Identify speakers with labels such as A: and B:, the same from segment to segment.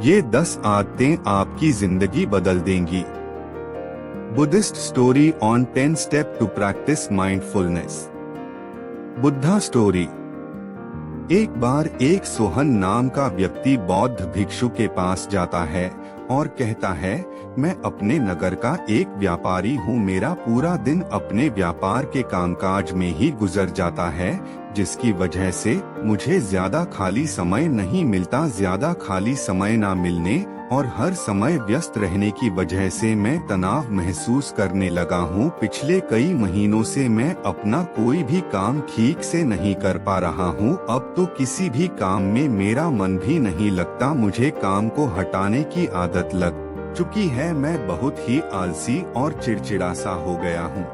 A: ये 10 आदतें आपकी जिंदगी बदल देंगी। Buddhist story on 10 step to practice mindfulness. Buddha story. एक बार एक सोहन नाम का व्यक्ति बौद्ध भिक्षु के पास जाता है और कहता है, मैं अपने नगर का एक व्यापारी हूँ। मेरा पूरा दिन अपने व्यापार के कामकाज में ही गुजर जाता है, जिसकी वजह से मुझे ज्यादा खाली समय नहीं मिलता। ज्यादा खाली समय ना मिलने और हर समय व्यस्त रहने की वजह से मैं तनाव महसूस करने लगा हूँ। पिछले कई महीनों से मैं अपना कोई भी काम ठीक से नहीं कर पा रहा हूँ। अब तो किसी भी काम में मेरा मन भी नहीं लगता। मुझे काम को हटाने की आदत लग चुकी है। मैं बहुत ही आलसी और चिड़चिड़ा सा हो गया हूँ।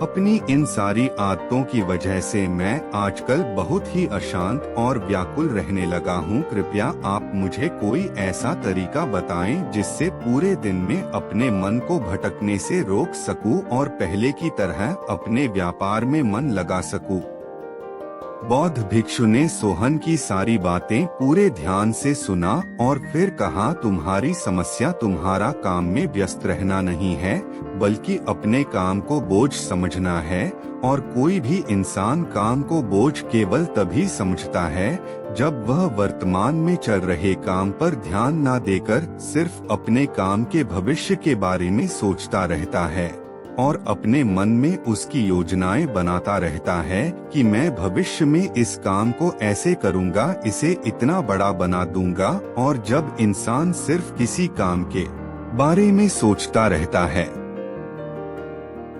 A: अपनी इन सारी आदतों की वजह से मैं आजकल बहुत ही अशांत और व्याकुल रहने लगा हूँ। कृपया आप मुझे कोई ऐसा तरीका बताएं जिससे पूरे दिन में अपने मन को भटकने से रोक सकूं और पहले की तरह अपने व्यापार में मन लगा सकूं। बौद्ध भिक्षु ने सोहन की सारी बातें पूरे ध्यान से सुना और फिर कहा, तुम्हारी समस्या तुम्हारा काम में व्यस्त रहना नहीं है, बल्कि अपने काम को बोझ समझना है। और कोई भी इंसान काम को बोझ केवल तभी समझता है जब वह वर्तमान में चल रहे काम पर ध्यान न देकर सिर्फ अपने काम के भविष्य के बारे में सोचता रहता है और अपने मन में उसकी योजनाएं बनाता रहता है कि मैं भविष्य में इस काम को ऐसे करूंगा, इसे इतना बड़ा बना दूंगा। और जब इंसान सिर्फ किसी काम के बारे में सोचता रहता है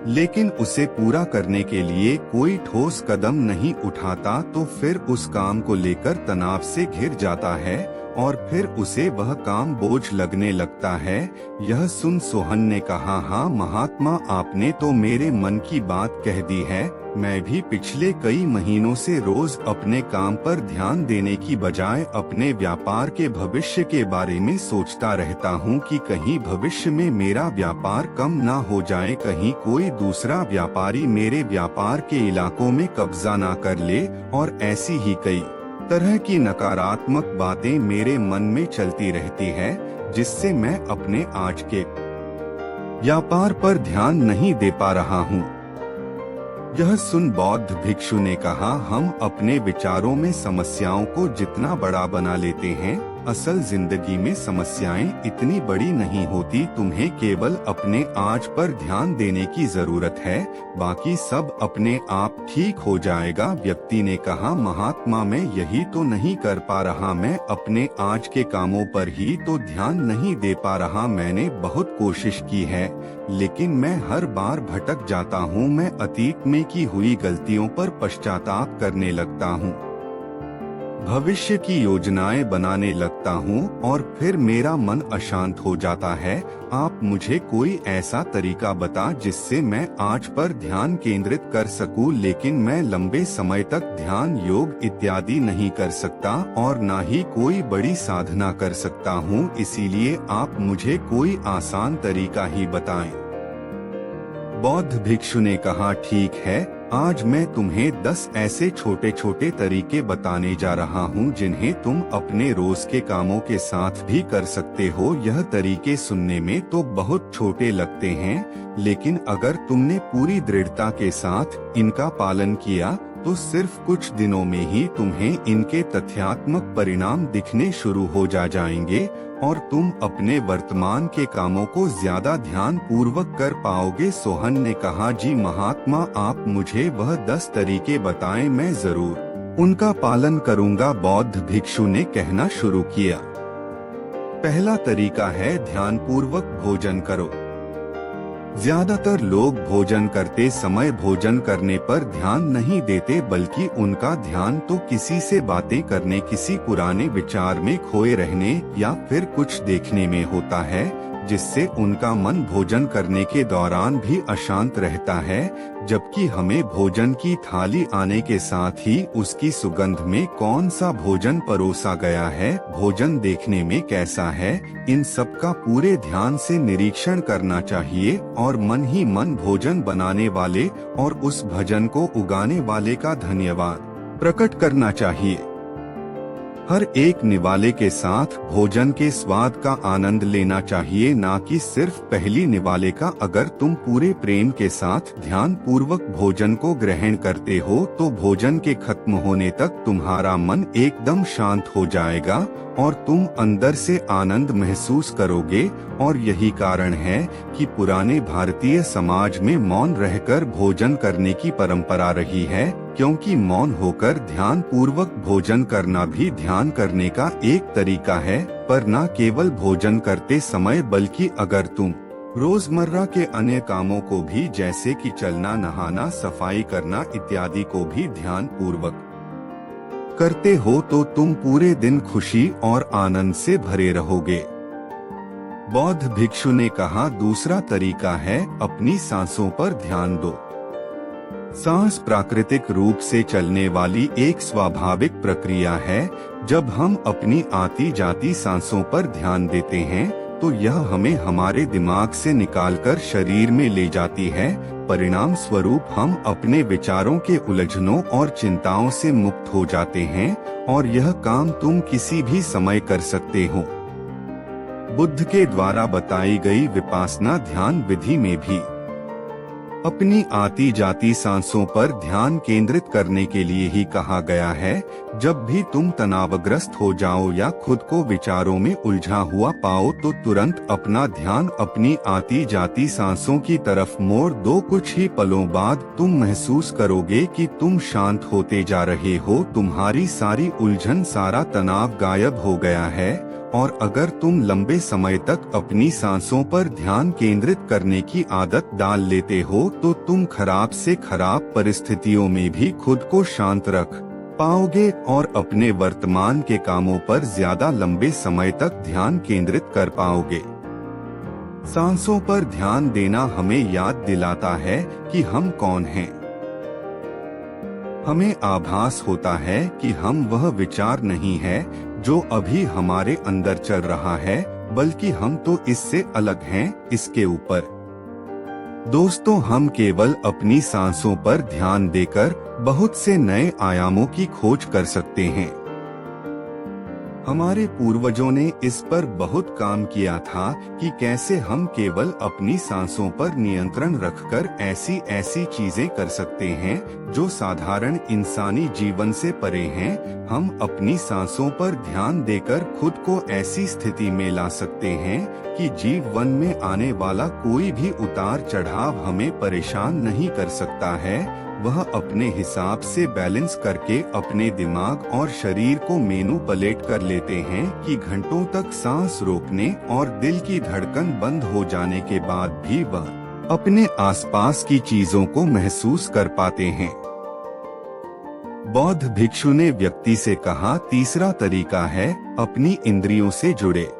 A: लेकिन उसे पूरा करने के लिए कोई ठोस कदम नहीं उठाता, तो फिर उस काम को लेकर तनाव से घिर जाता है और फिर उसे वह काम बोझ लगने लगता है। यह सुन सोहन ने कहा, हाँ महात्मा, आपने तो मेरे मन की बात कह दी है। मैं भी पिछले कई महीनों से रोज अपने काम पर ध्यान देने की बजाय अपने व्यापार के भविष्य के बारे में सोचता रहता हूँ कि कहीं भविष्य में मेरा व्यापार कम ना हो जाए, कहीं कोई दूसरा व्यापारी मेरे व्यापार के इलाकों में कब्जा ना कर ले। और ऐसी ही कई तरह की नकारात्मक बातें मेरे मन में चलती रहती है, जिससे मैं अपने आज के व्यापार पर ध्यान नहीं दे पा रहा हूँ। यह सुन बौद्ध भिक्षु ने कहा, हम अपने विचारों में समस्याओं को जितना बड़ा बना लेते हैं, असल जिंदगी में समस्याएं इतनी बड़ी नहीं होती। तुम्हें केवल अपने आज पर ध्यान देने की जरूरत है, बाकी सब अपने आप ठीक हो जाएगा। व्यक्ति ने कहा, महात्मा, मैं यही तो नहीं कर पा रहा। मैं अपने आज के कामों पर ही तो ध्यान नहीं दे पा रहा। मैंने बहुत कोशिश की है, लेकिन मैं हर बार भटक जाता हूँ। मैं अतीत में की हुई गलतियों पर पश्चाताप करने लगता हूँ, भविष्य की योजनाएं बनाने लगता हूँ और फिर मेरा मन अशांत हो जाता है। आप मुझे कोई ऐसा तरीका बता जिससे मैं आज पर ध्यान केंद्रित कर सकूं, लेकिन मैं लंबे समय तक ध्यान, योग इत्यादि नहीं कर सकता और ना ही कोई बड़ी साधना कर सकता हूँ। इसीलिए आप मुझे कोई आसान तरीका ही बताएं। बौद्ध भिक्षु ने कहा, ठीक है, आज मैं तुम्हें 10 ऐसे छोटे छोटे तरीके बताने जा रहा हूँ जिन्हें तुम अपने रोज के कामों के साथ भी कर सकते हो। यह तरीके सुनने में तो बहुत छोटे लगते हैं, लेकिन अगर तुमने पूरी दृढ़ता के साथ इनका पालन किया तो सिर्फ कुछ दिनों में ही तुम्हें इनके तथ्यात्मक परिणाम दिखने शुरू हो जाएंगे और तुम अपने वर्तमान के कामों को ज्यादा ध्यान पूर्वक कर पाओगे। सोहन ने कहा, जी महात्मा, आप मुझे वह 10 तरीके बताएं, मैं जरूर उनका पालन करूंगा। बौद्ध भिक्षु ने कहना शुरू किया। पहला तरीका है, ध्यान पूर्वक भोजन करो। ज्यादातर लोग भोजन करते समय भोजन करने पर ध्यान नहीं देते, बल्कि उनका ध्यान तो किसी से बातें करने, किसी पुराने विचार में खोए रहने या फिर कुछ देखने में होता है, जिससे उनका मन भोजन करने के दौरान भी अशांत रहता है। जबकि हमें भोजन की थाली आने के साथ ही उसकी सुगंध में कौन सा भोजन परोसा गया है, भोजन देखने में कैसा है, इन सब का पूरे ध्यान से निरीक्षण करना चाहिए और मन ही मन भोजन बनाने वाले और उस भोजन को उगाने वाले का धन्यवाद प्रकट करना चाहिए। हर एक निवाले के साथ भोजन के स्वाद का आनंद लेना चाहिए, ना कि सिर्फ पहली निवाले का। अगर तुम पूरे प्रेम के साथ ध्यान पूर्वक भोजन को ग्रहण करते हो तो भोजन के खत्म होने तक तुम्हारा मन एकदम शांत हो जाएगा और तुम अंदर से आनंद महसूस करोगे। और यही कारण है कि पुराने भारतीय समाज में मौन रहकर भोजन करने की परंपरा रही है, क्योंकि मौन होकर ध्यान पूर्वक भोजन करना भी ध्यान करने का एक तरीका है। पर न केवल भोजन करते समय बल्कि अगर तुम रोजमर्रा के अन्य कामों को भी, जैसे कि चलना, नहाना, सफाई करना इत्यादि को भी ध्यान पूर्वक करते हो तो तुम पूरे दिन खुशी और आनंद से भरे रहोगे। बौद्ध भिक्षु ने कहा, दूसरा तरीका है अपनी सांसों पर ध्यान दो। सांस प्राकृतिक रूप से चलने वाली एक स्वाभाविक प्रक्रिया है। जब हम अपनी आती जाती सांसों पर ध्यान देते हैं तो यह हमें हमारे दिमाग से निकालकर शरीर में ले जाती है। परिणाम स्वरूप हम अपने विचारों के उलझनों और चिंताओं से मुक्त हो जाते हैं और यह काम तुम किसी भी समय कर सकते हो। बुद्ध के द्वारा बताई गई विपासना ध्यान विधि में भी अपनी आती जाती सांसों पर ध्यान केंद्रित करने के लिए ही कहा गया है। जब भी तुम तनावग्रस्त हो जाओ या खुद को विचारों में उलझा हुआ पाओ तो तुरंत अपना ध्यान अपनी आती जाती सांसों की तरफ मोड़ दो। कुछ ही पलों बाद तुम महसूस करोगे कि तुम शांत होते जा रहे हो, तुम्हारी सारी उलझन, सारा तनाव गायब हो गया है। और अगर तुम लंबे समय तक अपनी सांसों पर ध्यान केंद्रित करने की आदत डाल लेते हो तो तुम खराब से खराब परिस्थितियों में भी खुद को शांत रख पाओगे और अपने वर्तमान के कामों पर ज्यादा लंबे समय तक ध्यान केंद्रित कर पाओगे। सांसों पर ध्यान देना हमें याद दिलाता है कि हम कौन हैं। हमें आभास होता है कि हम वह विचार नहीं है जो अभी हमारे अंदर चल रहा है, बल्कि हम तो इससे अलग हैं, इसके ऊपर। दोस्तों, हम केवल अपनी सांसों पर ध्यान देकर बहुत से नए आयामों की खोज कर सकते हैं। हमारे पूर्वजों ने इस पर बहुत काम किया था कि कैसे हम केवल अपनी सांसों पर नियंत्रण रखकर ऐसी ऐसी चीजें कर सकते हैं जो साधारण इंसानी जीवन से परे हैं। हम अपनी सांसों पर ध्यान देकर खुद को ऐसी स्थिति में ला सकते हैं कि जीवन में आने वाला कोई भी उतार चढ़ाव हमें परेशान नहीं कर सकता है। वह अपने हिसाब से बैलेंस करके अपने दिमाग और शरीर को मैनिपुलेट कर लेते हैं कि घंटों तक सांस रोकने और दिल की धड़कन बंद हो जाने के बाद भी वह अपने आसपास की चीजों को महसूस कर पाते हैं। बौद्ध भिक्षु ने व्यक्ति से कहा, तीसरा तरीका है अपनी इंद्रियों से जुड़े।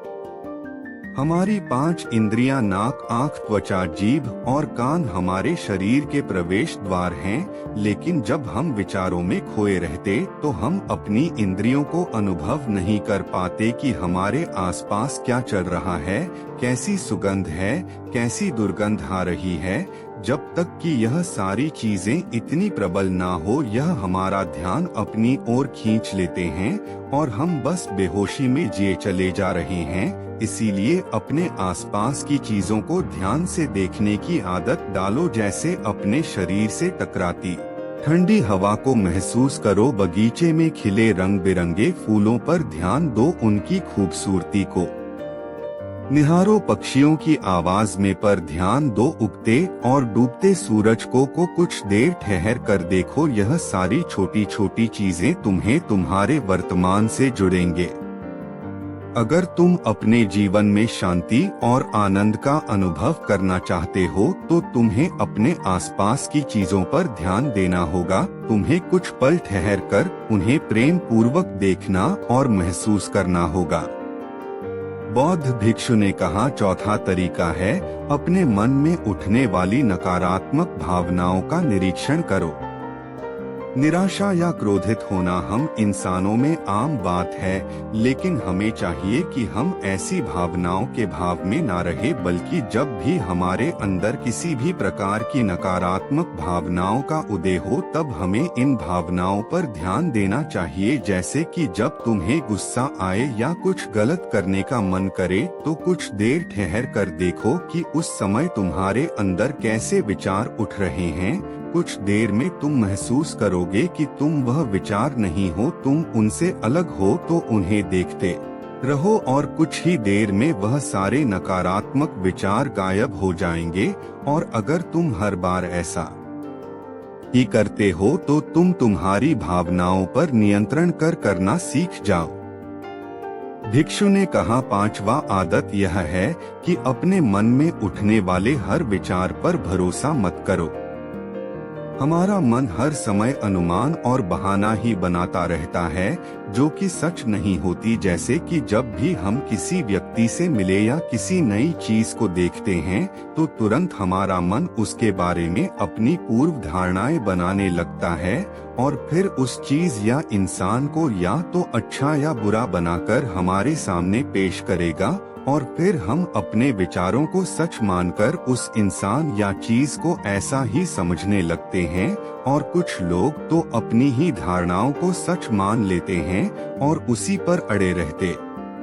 A: हमारी 5 इंद्रियां नाक, आँख, त्वचा, जीभ और कान हमारे शरीर के प्रवेश द्वार हैं, लेकिन जब हम विचारों में खोए रहते तो हम अपनी इंद्रियों को अनुभव नहीं कर पाते कि हमारे आसपास क्या चल रहा है, कैसी सुगंध है, कैसी दुर्गंध आ रही है। जब तक कि यह सारी चीजें इतनी प्रबल ना हो, यह हमारा ध्यान अपनी ओर खींच लेते हैं और हम बस बेहोशी में जिए चले जा रहे हैं। इसीलिए अपने आसपास की चीजों को ध्यान से देखने की आदत डालो, जैसे अपने शरीर से टकराती ठंडी हवा को महसूस करो, बगीचे में खिले रंग बिरंगे फूलों पर ध्यान दो, उनकी खूबसूरती को निहारो, पक्षियों की आवाज में पर ध्यान दो, उगते और डूबते सूरज को कुछ देर ठहर कर देखो। यह सारी छोटी छोटी चीजें तुम्हें तुम्हारे वर्तमान से जुड़ेंगे। अगर तुम अपने जीवन में शांति और आनंद का अनुभव करना चाहते हो तो तुम्हें अपने आसपास की चीजों पर ध्यान देना होगा। तुम्हें कुछ पल ठहर कर उन्हें प्रेम पूर्वक देखना और महसूस करना होगा। बौद्ध भिक्षु ने कहा, चौथा तरीका है अपने मन में उठने वाली नकारात्मक भावनाओं का निरीक्षण करो। निराशा या क्रोधित होना हम इंसानों में आम बात है, लेकिन हमें चाहिए कि हम ऐसी भावनाओं के भाव में ना रहे, बल्कि जब भी हमारे अंदर किसी भी प्रकार की नकारात्मक भावनाओं का उदय हो तब हमें इन भावनाओं पर ध्यान देना चाहिए। जैसे कि जब तुम्हें गुस्सा आए या कुछ गलत करने का मन करे तो कुछ देर ठहर कर देखो कि उस समय तुम्हारे अंदर कैसे विचार उठ रहे हैं। कुछ देर में तुम महसूस करोगे कि तुम वह विचार नहीं हो, तुम उनसे अलग हो, तो उन्हें देखते रहो और कुछ ही देर में वह सारे नकारात्मक विचार गायब हो जाएंगे। और अगर तुम हर बार ऐसा ही करते हो तो तुम तुम्हारी भावनाओं पर नियंत्रण करना सीख जाओ। भिक्षु ने कहा, 5वां आदत यह है कि अपने मन में उठने वाले हर विचार पर भरोसा मत करो। हमारा मन हर समय अनुमान और बहाना ही बनाता रहता है जो कि सच नहीं होती। जैसे कि जब भी हम किसी व्यक्ति से मिले या किसी नई चीज को देखते हैं तो तुरंत हमारा मन उसके बारे में अपनी पूर्व धारणाएं बनाने लगता है और फिर उस चीज या इंसान को या तो अच्छा या बुरा बनाकर हमारे सामने पेश करेगा और फिर हम अपने विचारों को सच मानकर उस इंसान या चीज को ऐसा ही समझने लगते हैं। और कुछ लोग तो अपनी ही धारणाओं को सच मान लेते हैं और उसी पर अड़े रहते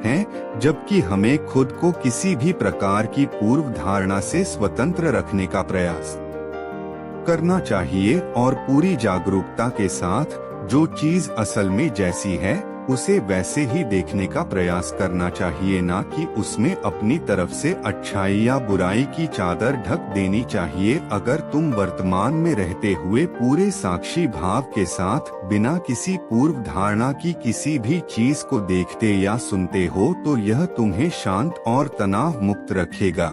A: हैं, जबकि हमें खुद को किसी भी प्रकार की पूर्व धारणा से स्वतंत्र रखने का प्रयास करना चाहिए और पूरी जागरूकता के साथ जो चीज असल में जैसी है उसे वैसे ही देखने का प्रयास करना चाहिए, ना कि उसमें अपनी तरफ से अच्छाई या बुराई की चादर ढक देनी चाहिए। अगर तुम वर्तमान में रहते हुए पूरे साक्षी भाव के साथ बिना किसी पूर्व धारणा की किसी भी चीज को देखते या सुनते हो तो यह तुम्हें शांत और तनाव मुक्त रखेगा।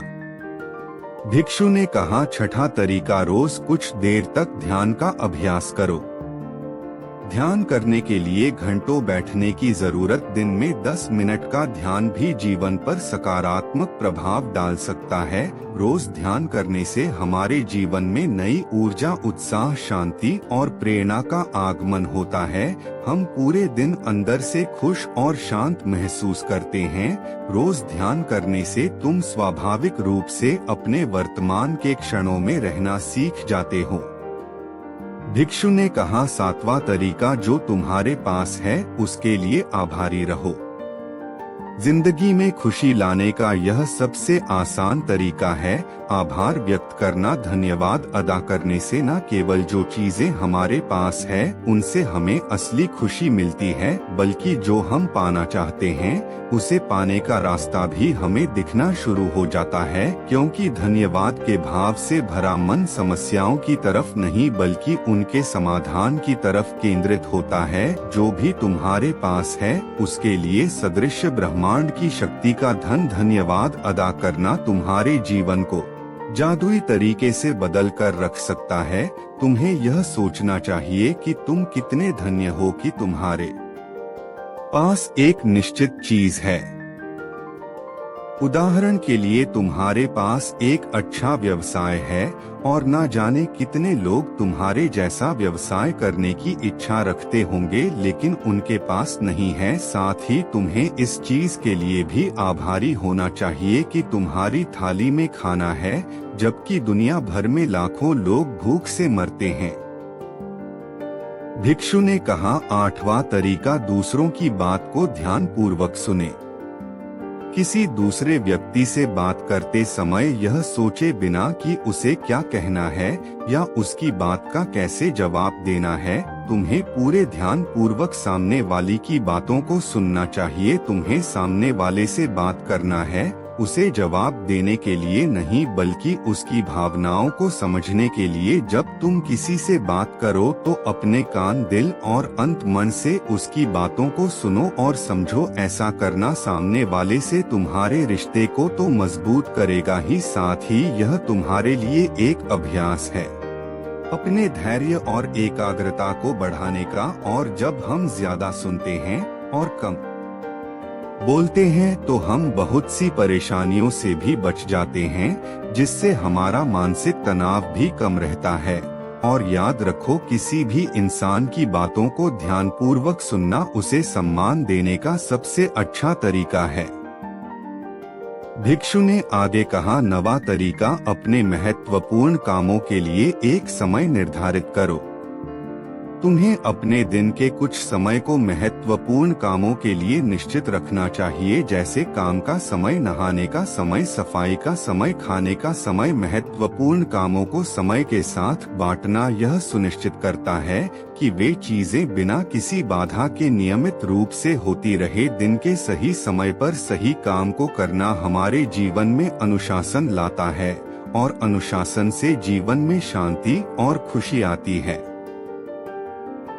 A: भिक्षु ने कहा, 6वां तरीका, रोज कुछ देर तक ध्यान का अभ्यास करो। ध्यान करने के लिए घंटों बैठने की जरूरत, दिन में 10 मिनट का ध्यान भी जीवन पर सकारात्मक प्रभाव डाल सकता है। रोज ध्यान करने से हमारे जीवन में नई ऊर्जा, उत्साह, शांति और प्रेरणा का आगमन होता है। हम पूरे दिन अंदर से खुश और शांत महसूस करते हैं। रोज ध्यान करने से तुम स्वाभाविक रूप से अपने वर्तमान के क्षणों में रहना सीख जाते हो। भिक्षु ने कहा, 7वां तरीका, जो तुम्हारे पास है उसके लिए आभारी रहो। जिंदगी में खुशी लाने का यह सबसे आसान तरीका है आभार व्यक्त करना। धन्यवाद अदा करने से न केवल जो चीजें हमारे पास है उनसे हमें असली खुशी मिलती है, बल्कि जो हम पाना चाहते हैं उसे पाने का रास्ता भी हमें दिखना शुरू हो जाता है। क्योंकि धन्यवाद के भाव से भरा मन समस्याओं की तरफ नहीं बल्कि उनके समाधान की तरफ केंद्रित होता है। जो भी तुम्हारे पास है उसके लिए सदृश ब्रह्मांड की शक्ति का धन्यवाद अदा करना तुम्हारे जीवन को जादुई तरीके से बदल कर रख सकता है। तुम्हें यह सोचना चाहिए कि तुम कितने धन्य हो कि तुम्हारे पास एक निश्चित चीज है। उदाहरण के लिए तुम्हारे पास एक अच्छा व्यवसाय है और ना जाने कितने लोग तुम्हारे जैसा व्यवसाय करने की इच्छा रखते होंगे लेकिन उनके पास नहीं है। साथ ही तुम्हें इस चीज के लिए भी आभारी होना चाहिए कि तुम्हारी थाली में खाना है, जबकि दुनिया भर में लाखों लोग भूख से मरते हैं। भिक्षु ने कहा, 8वां तरीका, दूसरों की बात को ध्यान पूर्वक सुने। किसी दूसरे व्यक्ति से बात करते समय यह सोचे बिना कि उसे क्या कहना है या उसकी बात का कैसे जवाब देना है, तुम्हें पूरे ध्यान पूर्वक सामने वाली की बातों को सुनना चाहिए। तुम्हें सामने वाले से बात करना है, उसे जवाब देने के लिए नहीं बल्कि उसकी भावनाओं को समझने के लिए। जब तुम किसी से बात करो तो अपने कान, दिल और अंत मन से उसकी बातों को सुनो और समझो। ऐसा करना सामने वाले से तुम्हारे रिश्ते को तो मजबूत करेगा ही, साथ ही यह तुम्हारे लिए एक अभ्यास है अपने धैर्य और एकाग्रता को बढ़ाने का। और जब हम ज्यादा सुनते हैं और कम बोलते हैं तो हम बहुत सी परेशानियों से भी बच जाते हैं, जिससे हमारा मानसिक तनाव भी कम रहता है। और याद रखो, किसी भी इंसान की बातों को ध्यानपूर्वक सुनना उसे सम्मान देने का सबसे अच्छा तरीका है। भिक्षु ने आगे कहा, नवा तरीका, अपने महत्वपूर्ण कामों के लिए एक समय निर्धारित करो। तुम्हें अपने दिन के कुछ समय को महत्वपूर्ण कामों के लिए निश्चित रखना चाहिए, जैसे काम का समय, नहाने का समय, सफाई का समय, खाने का समय। महत्वपूर्ण कामों को समय के साथ बांटना यह सुनिश्चित करता है कि वे चीजें बिना किसी बाधा के नियमित रूप से होती रहे। दिन के सही समय पर सही काम को करना हमारे जीवन में अनुशासन लाता है और अनुशासन से जीवन में शांति और खुशी आती है।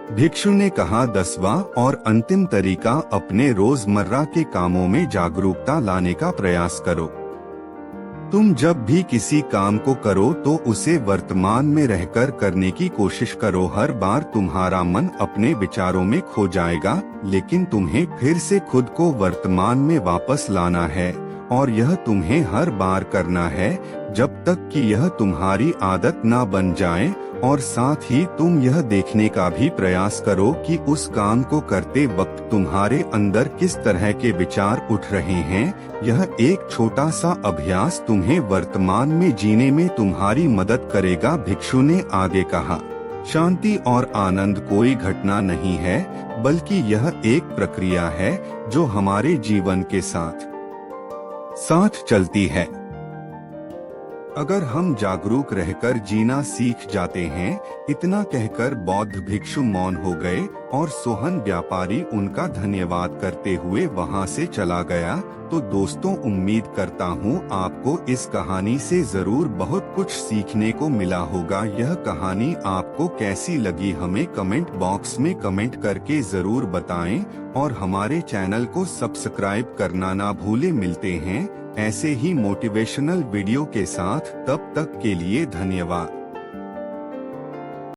A: भिक्षु ने कहा, 10वां और अंतिम तरीका, अपने रोजमर्रा के कामों में जागरूकता लाने का प्रयास करो। तुम जब भी किसी काम को करो तो उसे वर्तमान में रहकर करने की कोशिश करो। हर बार तुम्हारा मन अपने विचारों में खो जाएगा, लेकिन तुम्हें फिर से खुद को वर्तमान में वापस लाना है और यह तुम्हें हर बार करना है जब तक कि यह तुम्हारी आदत ना बन जाए। और साथ ही तुम यह देखने का भी प्रयास करो कि उस काम को करते वक्त तुम्हारे अंदर किस तरह के विचार उठ रहे हैं। यह एक छोटा सा अभ्यास तुम्हें वर्तमान में जीने में तुम्हारी मदद करेगा। भिक्षु ने आगे कहा, शांति और आनंद कोई घटना नहीं है, बल्कि यह एक प्रक्रिया है जो हमारे जीवन के साथ चलती है। अगर हम जागरूक रहकर जीना सीख जाते हैं। इतना कहकर बौद्ध भिक्षु मौन हो गए और सोहन व्यापारी उनका धन्यवाद करते हुए वहां से चला गया। तो दोस्तों, उम्मीद करता हूँ आपको इस कहानी से जरूर बहुत कुछ सीखने को मिला होगा। यह कहानी आपको कैसी लगी हमें कमेंट बॉक्स में कमेंट करके जरूर बताएं और हमारे चैनल को सब्सक्राइब करना ना भूलें। मिलते हैं ऐसे ही मोटिवेशनल वीडियो के साथ, तब तक के लिए धन्यवाद।